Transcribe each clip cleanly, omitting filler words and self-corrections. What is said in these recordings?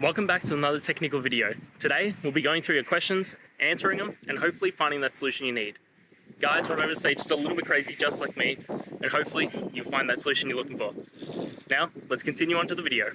Welcome back to another technical video. Today, we'll be going through your questions, answering them, and hopefully finding that solution you need. Guys, remember to stay just a little bit crazy, just like me, and hopefully you'll find that solution you're looking for. Now, let's continue on to the video.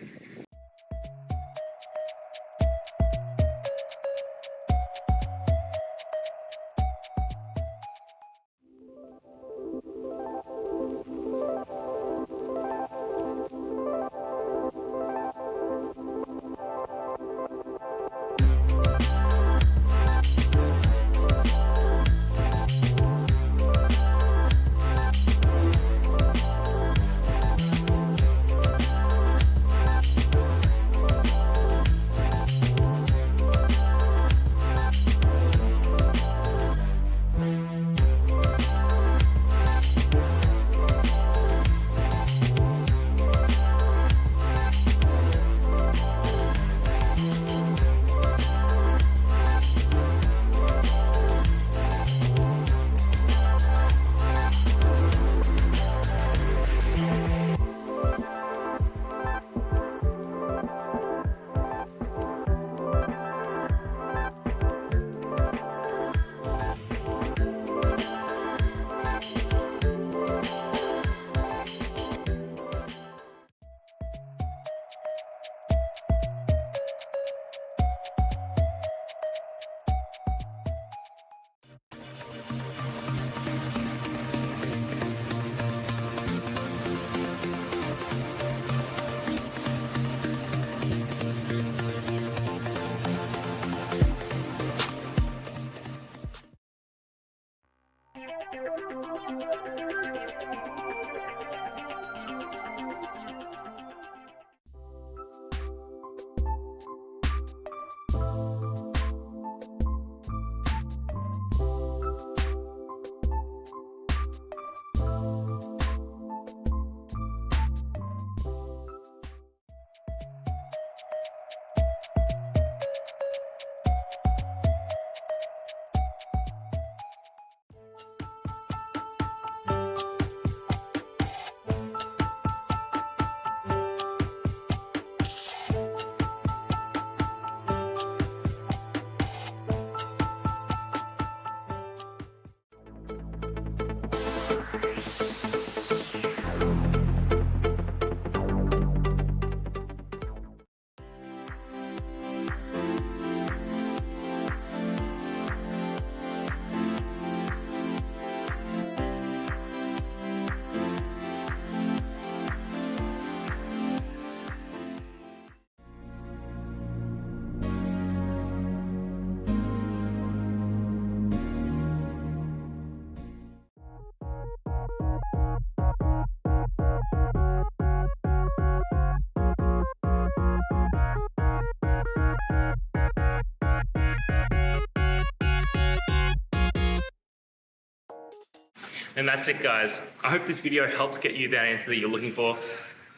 And that's it, guys. I hope this video helped get you that answer that you're looking for.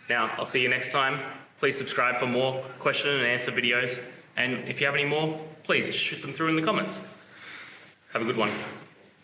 Now, I'll see you next time. Please subscribe for more question and answer videos. And if you have any more, please just shoot them through in the comments. Have a good one.